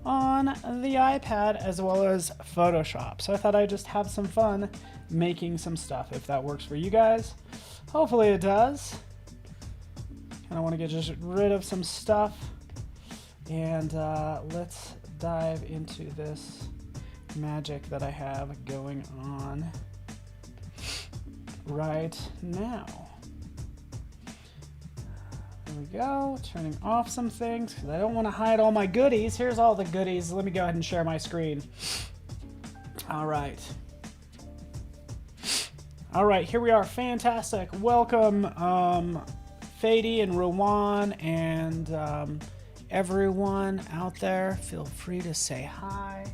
on the iPad as well as Photoshop. So I thought I'd just have some fun making some stuff if that works for you guys. Hopefully it does. Kind of want to get just rid of some stuff, and let's dive into this magic that I have going on right now. There we go, turning off some things because I don't want to hide all my goodies. Here's all the goodies. Let me go ahead and share my screen. All right, here we are. Fantastic. Welcome, Fady and Rowan and everyone out there. Feel free to say hi.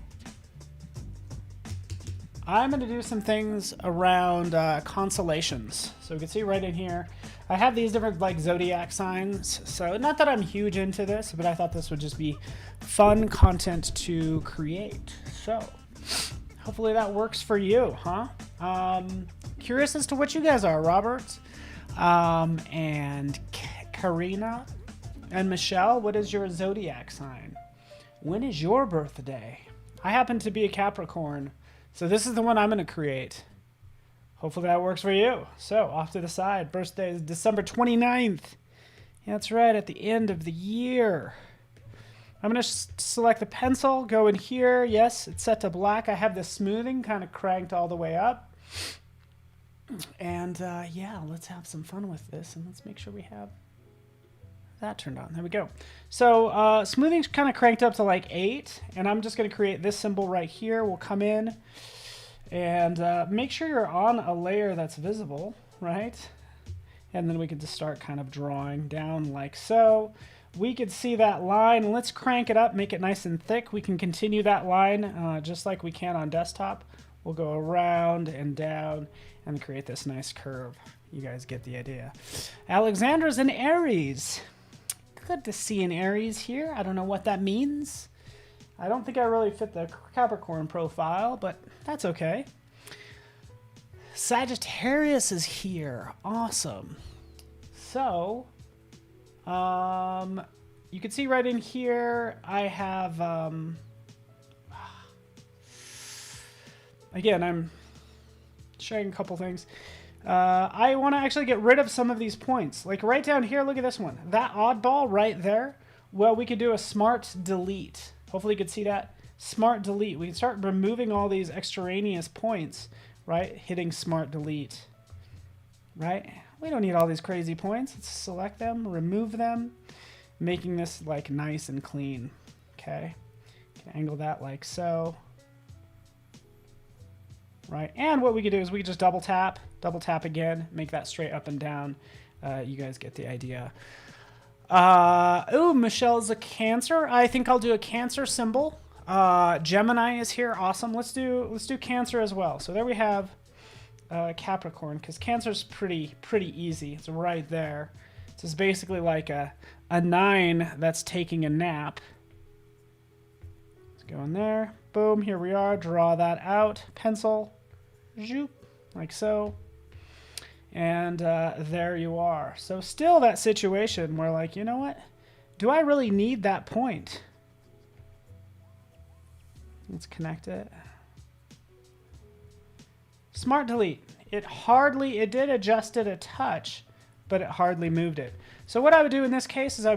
I'm going to do some things around constellations. So we can see right in here, I have these different like zodiac signs. So not that I'm huge into this, but I thought this would just be fun content to create. So hopefully that works for you, huh? Curious as to what you guys are, Robert, and Karina, and Michelle. What is your zodiac sign? When is your birthday? I happen to be a Capricorn, so this is the one I'm going to create. Hopefully that works for you. So off to the side. Birthday is December 29th. That's right, at the end of the year. I'm going to select the pencil, go in here. Yes, it's set to black. I have the smoothing kind of cranked all the way up. And yeah, let's have some fun with this, and let's make sure we have that turned on. There we go. So smoothing's kind of cranked up to like 8, and I'm just going to create this symbol right here. We'll come in and make sure you're on a layer that's visible, right? And then we can just start kind of drawing down like so. We could see that line. Let's crank it up, make it nice and thick. We can continue that line just like we can on desktop. We'll go around and down and create this nice curve. You guys get the idea. Alexandra's in Aries. Good to see an Aries here. I don't know what that means. I don't think I really fit the Capricorn profile, but that's okay. Sagittarius is here. Awesome. So, you can see right in here, I have, again, I'm showing a couple things. I want to actually get rid of some of these points. Like right down here, look at this one. That oddball right there, well, we could do a smart delete. Hopefully you could see that. Smart delete. We can start removing all these extraneous points, right? Hitting smart delete, right? We don't need all these crazy points. Let's select them, remove them, making this like nice and clean, okay? Can angle that like so. Right, and what we could do is we could just double tap again, make that straight up and down. You guys get the idea. Oh, Michelle's a Cancer. I think I'll do a Cancer symbol. Gemini is here. Awesome. Let's do Cancer as well. So there we have Capricorn, because Cancer's pretty easy. It's right there. So it's basically like a 9 that's taking a nap. Let's go in there. Boom, here we are. Draw that out. Pencil. Zoop, like so. And there you are. So still that situation where like, you know what? Do I really need that point? Let's connect it. Smart delete. It did adjust it a touch, but it hardly moved it. So what I would do in this case is I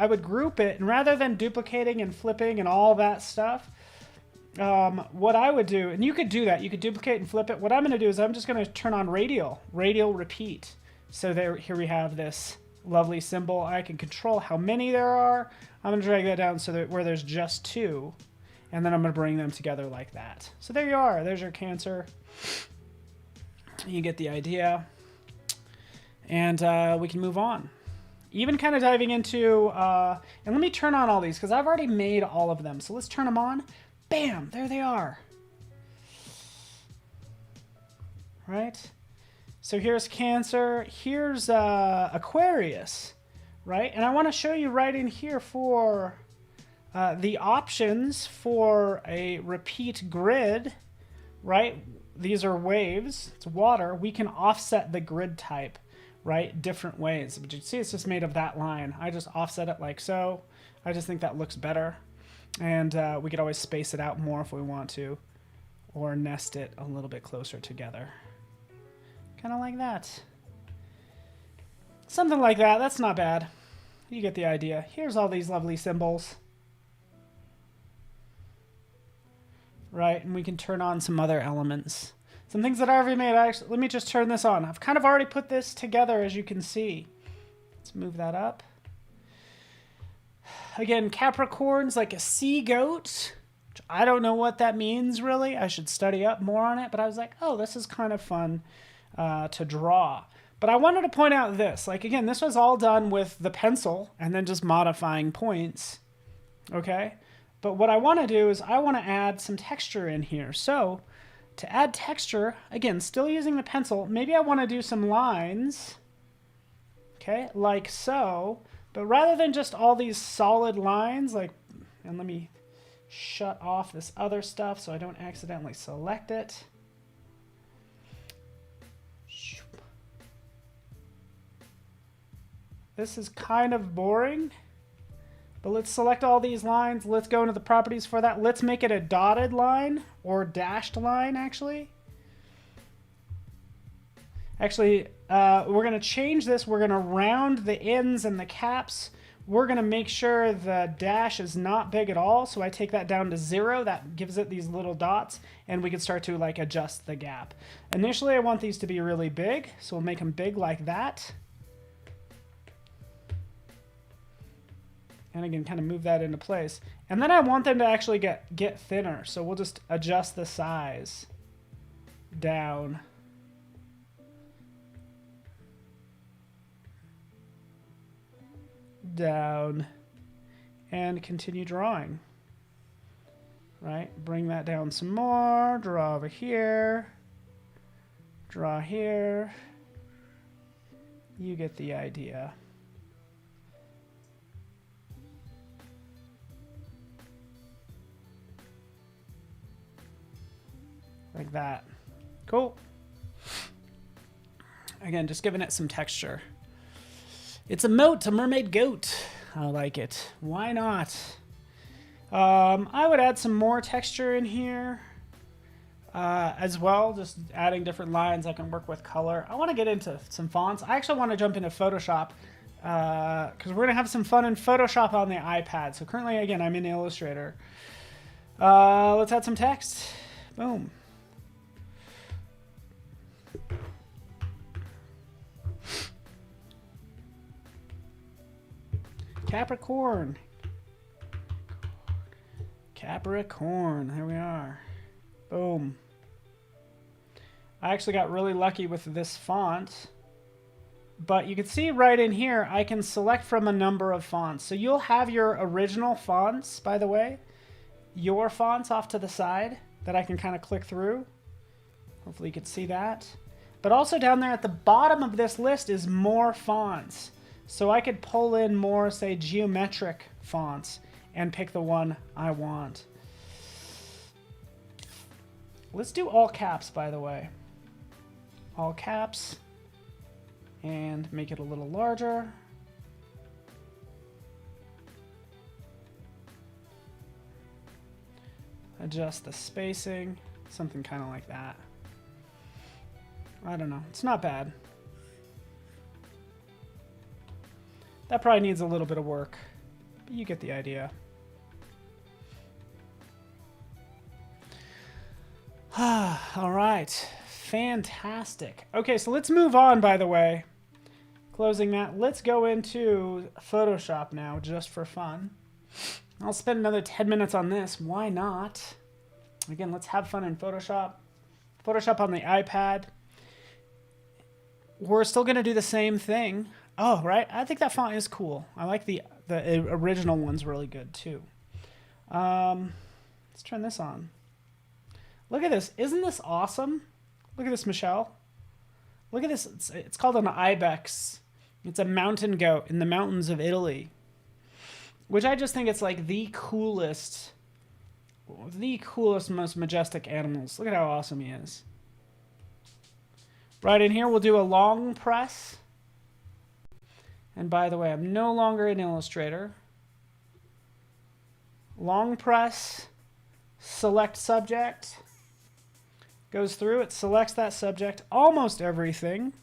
would group it, and rather than duplicating and flipping and all that stuff, what I would do, and you could do that, you could duplicate and flip it. What I'm going to do is I'm just going to turn on radial repeat. So here we have this lovely symbol. I can control how many there are. I'm going to drag that down so that where there's just 2, and then I'm going to bring them together like that. So there you are. There's your Cancer. You get the idea. And we can move on. Even kind of diving into, and let me turn on all these because I've already made all of them. So let's turn them on. Bam, there they are. Right? So here's Cancer, here's Aquarius, right? And I want to show you right in here for the options for a repeat grid, right? These are waves, it's water. We can offset the grid type, right? Different ways. But you see it's just made of that line. I just offset it like so. I just think that looks better. And we could always space it out more if we want to, or nest it a little bit closer together. Kind of like that. Something like that. That's not bad. You get the idea. Here's all these lovely symbols. Right, and we can turn on some other elements. Some things that I already made. Let me just turn this on. I've kind of already put this together, as you can see. Let's move that up. Again, Capricorn's like a sea goat. Which I don't know what that means, really. I should study up more on it. But I was like, oh, this is kind of fun to draw. But I wanted to point out this. Like, again, this was all done with the pencil and then just modifying points. Okay? But what I want to do is I want to add some texture in here. So to add texture, again, still using the pencil, maybe I want to do some lines. Okay, like so. But rather than just all these solid lines, like, and let me shut off this other stuff so I don't accidentally select it. This is kind of boring, but let's select all these lines. Let's go into the properties for that. Let's make it a dotted line or dashed line, actually. Actually, we're going to change this. We're going to round the ends and the caps. We're going to make sure the dash is not big at all. So I take that down to 0. That gives it these little dots, and we can start to like adjust the gap. Initially, I want these to be really big, so we'll make them big like that. And again, kind of move that into place. And then I want them to actually get thinner. So we'll just adjust the size down. Down. And continue drawing. Right? Bring that down some more. Draw over here. Draw here. You get the idea. Like that. Cool. Again, just giving it some texture. It's a moat, a mermaid goat. I like it. Why not? I would add some more texture in here as well. Just adding different lines. I can work with color. I want to get into some fonts. I actually want to jump into Photoshop because we're going to have some fun in Photoshop on the iPad. So currently, again, I'm in Illustrator. Let's add some text. Boom. Capricorn. Capricorn. There we are. Boom. I actually got really lucky with this font. But you can see right in here, I can select from a number of fonts. So you'll have your original fonts, by the way. Your fonts off to the side that I can kind of click through. Hopefully you can see that. But also down there at the bottom of this list is more fonts. So I could pull in more, say, geometric fonts and pick the one I want. Let's do all caps, by the way. All caps. And make it a little larger. Adjust the spacing. Something kind of like that. I don't know. It's not bad. That probably needs a little bit of work, but you get the idea. All right, fantastic. Okay, so let's move on, by the way. Closing that, let's go into Photoshop now, just for fun. I'll spend another 10 minutes on this. Why not? Again, let's have fun in Photoshop. Photoshop on the iPad. We're still going to do the same thing. Oh, right. I think that font is cool. I like the original one's really good too. Let's turn this on. Look at this. Isn't this awesome? Look at this, Michelle. Look at this. It's called an ibex. It's a mountain goat in the mountains of Italy, which I just think it's like the coolest, most majestic animals. Look at how awesome he is. Right in here, we'll do a long press. And by the way, I'm no longer in Illustrator. long press, select subject, goes through, it selects that subject, almost everything.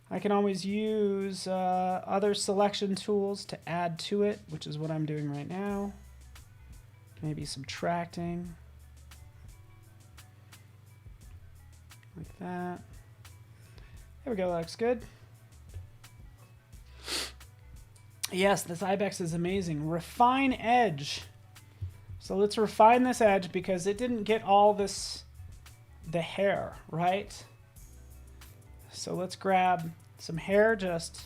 I can always use other selection tools to add to it, which is what I'm doing right now. Maybe subtracting. Like that. There we go, that looks good. Yes, this ibex is amazing. Refine edge. So let's refine this edge because it didn't get all this, the hair, right? So let's grab some hair just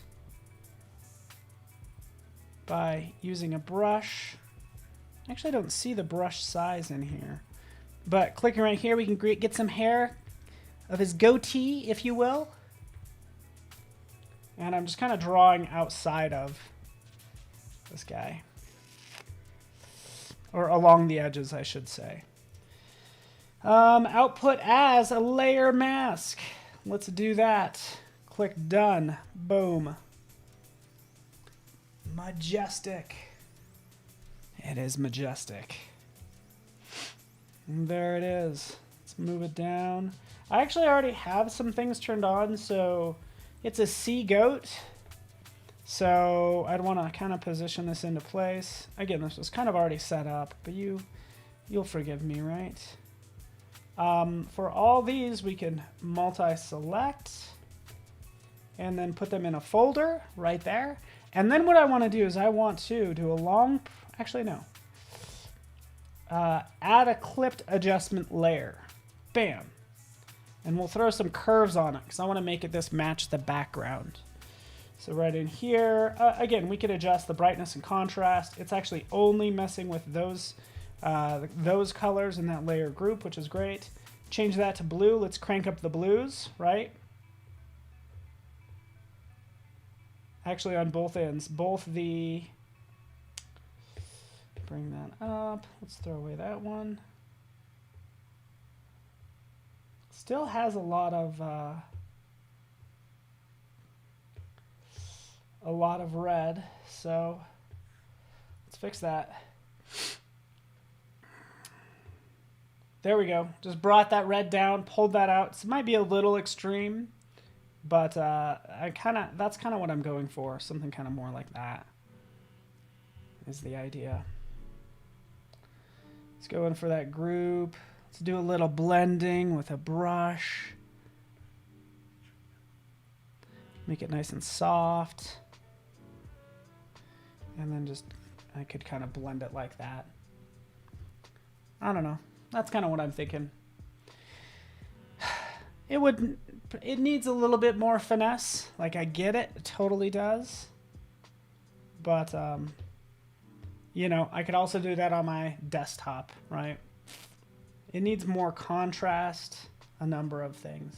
by using a brush. Actually, I don't see the brush size in here. But clicking right here, we can get some hair of his goatee, if you will. And I'm just kind of drawing outside of this guy. Or along the edges, I should say. Output as a layer mask. Let's do that. Click done. Boom. Majestic. It is majestic. And there it is. Let's move it down. I actually already have some things turned on, so it's a sea goat. So I'd want to kind of position this into place. Again, this was kind of already set up, but you'll forgive me, right? For all these, we can multi-select and then put them in a folder right there. And then what I want to do is I want to do a long, actually no, add a clipped adjustment layer. Bam. And we'll throw some curves on it because I want to make this match the background. So right in here, again, we could adjust the brightness and contrast. It's actually only messing with those colors in that layer group, which is great. Change that to blue. Let's crank up the blues, right? Actually on both ends, both the, bring that up. Let's throw away that one. Still has a lot of red, so let's fix that. There we go. Just brought that red down, pulled that out. So it might be a little extreme, but that's kind of what I'm going for. Something kind of more like that is the idea. Let's go in for that group. Let's do a little blending with a brush. Make it nice and soft. And then just, I could kind of blend it like that. I don't know. That's kind of what I'm thinking. It needs a little bit more finesse. Like, I get it. It totally does. But, you know, I could also do that on my desktop, right? It needs more contrast, a number of things.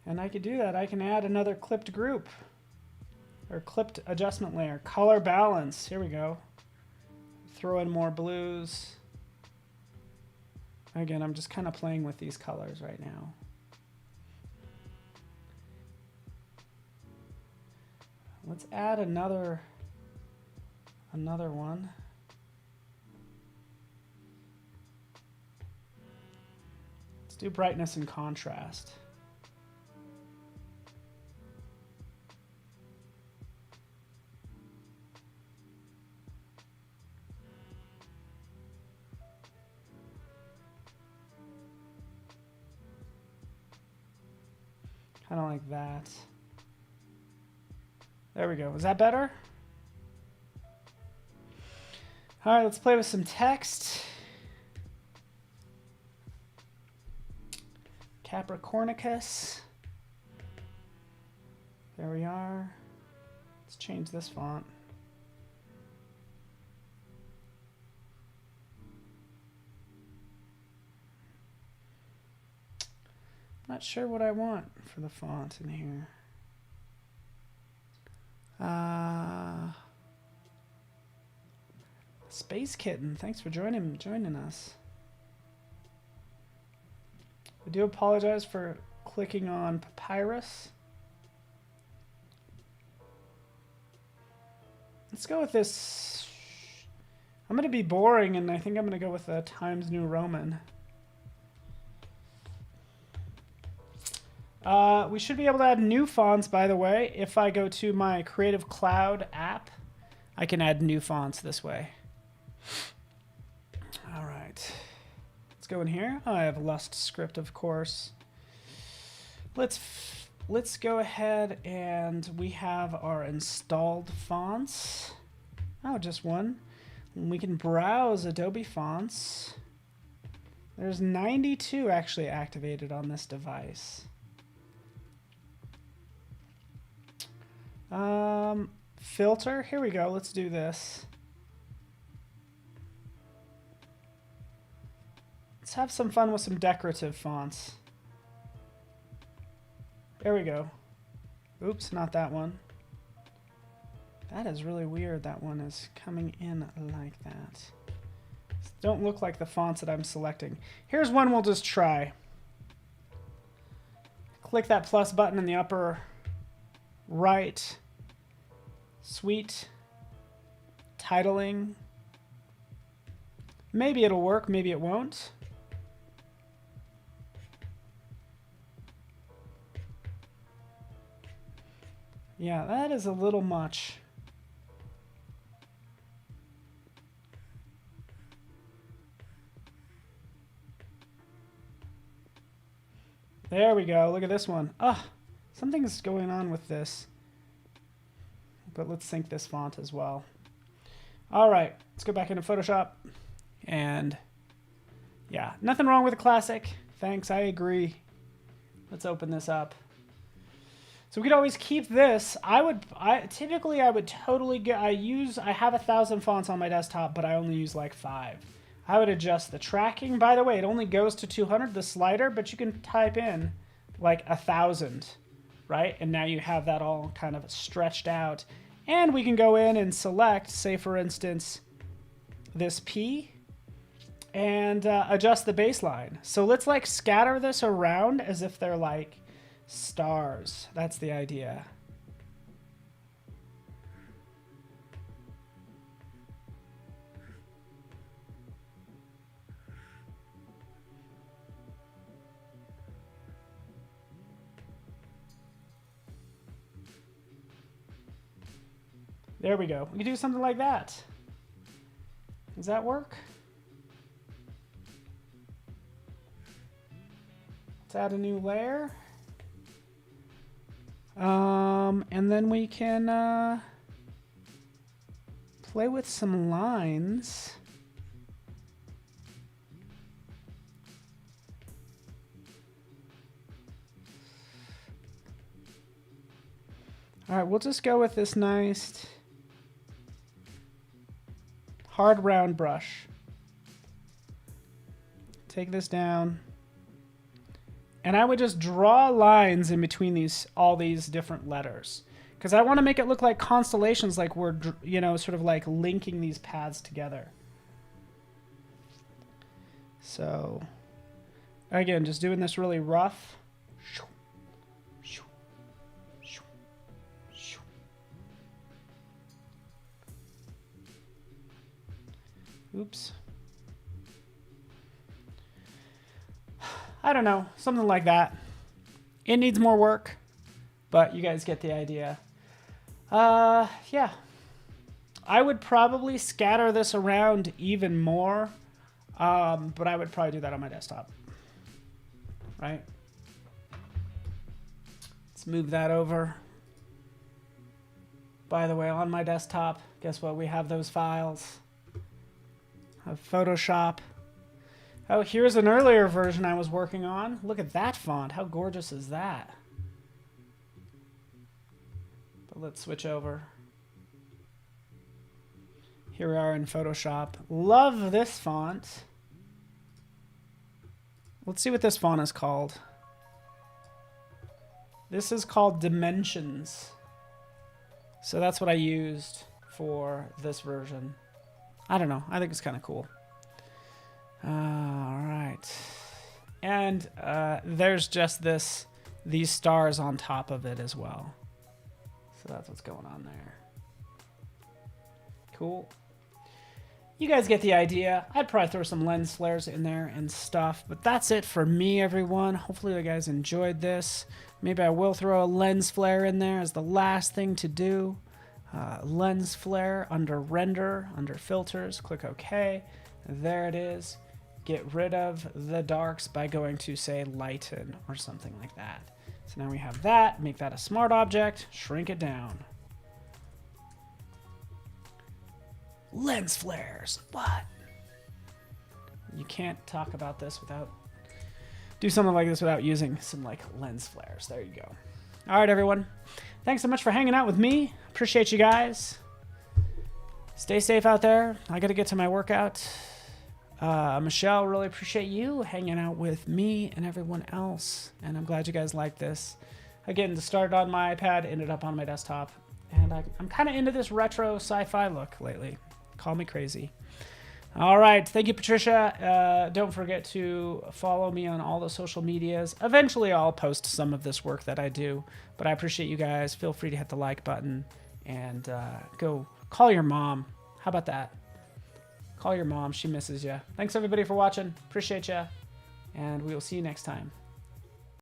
And I could do that. I can add another clipped group or clipped adjustment layer. Color balance. Here we go. Throw in more blues. Again, I'm just kind of playing with these colors right now. Let's add another one. Let's do brightness and contrast. Kind of like that. There we go. Is that better? All right, let's play with some text. Capricornicus. There we are. Let's change this font. Not sure what I want for the font in here. Space Kitten, thanks for joining us. I do apologize for clicking on Papyrus. Let's go with this. I'm going to be boring, and I think I'm going to go with the Times New Roman. We should be able to add new fonts, by the way. If I go to my Creative Cloud app, I can add new fonts this way. All right. Let's go in here. Oh, I have Lust script, of course. Let's go ahead, and we have our installed fonts. Oh, just one. We can browse Adobe fonts. There's 92 actually activated on this device. Filter, here we go. Let's do this. Let's have some fun with some decorative fonts. There we go. Oops, not that one. That is really weird. That one is coming in like that. Don't look like the fonts that I'm selecting. Here's one we'll just try. Click that plus button in the upper right. Sweet. Titling. Maybe it'll work, maybe it won't. Yeah, that is a little much. There we go. Look at this one. Ah, something's going on with this. But let's sync this font as well. All right, let's go back into Photoshop. And yeah, nothing wrong with the classic. Thanks, I agree. Let's open this up. So we could always keep this. Typically I would totally get, I have 1,000 fonts on my desktop, but I only use like 5. I would adjust the tracking. By the way, it only goes to 200, the slider, but you can type in like 1,000, right? And now you have that all kind of stretched out. And we can go in and select, say for instance, this P and adjust the baseline. So let's like scatter this around as if they're like stars. That's the idea. There we go. We can do something like that. Does that work? Let's add a new layer. And then we can play with some lines. All right, we'll just go with this nice hard round brush. Take this down. And I would just draw lines in between all these different letters. Because I want to make it look like constellations, like we're, sort of like linking these paths together. So, again, just doing this really rough. Oops. I don't know, something like that. It needs more work, but you guys get the idea. Yeah. I would probably scatter this around even more, but I would probably do that on my desktop. Right? Let's move that over. By the way, on my desktop, guess what? We have those files. Of Photoshop. Oh, here's an earlier version I was working on. Look at that font. How gorgeous is that? But let's switch over. Here we are in Photoshop. Love this font. Let's see what this font is called. This is called Dimensions. So that's what I used for this version. I don't know. I think it's kind of cool. All right. And there's just these stars on top of it as well. So that's what's going on there. Cool. You guys get the idea. I'd probably throw some lens flares in there and stuff, but that's it for me, everyone. Hopefully you guys enjoyed this. Maybe I will throw a lens flare in there as the last thing to do. Lens flare under render, under filters, click OK. There it is. Get rid of the darks by going to, say, lighten or something like that. So now we have that. Make that a smart object. Shrink it down. Lens flares. What? You can't talk about this without... do something like this without using some, like, lens flares. There you go. All right, everyone. Thanks so much for hanging out with me. Appreciate you guys. Stay safe out there. I got to get to my workout. Michelle, really appreciate you hanging out with me and everyone else. And I'm glad you guys liked this. Again, it started on my iPad, ended up on my desktop. And I'm kind of into this retro sci-fi look lately. Call me crazy. All right. Thank you, Patricia. Don't forget to follow me on all the social medias. Eventually, I'll post some of this work that I do. But I appreciate you guys. Feel free to hit the like button and go call your mom. How about that? Call your mom. She misses you. Thanks, everybody, for watching. Appreciate you. And we will see you next time.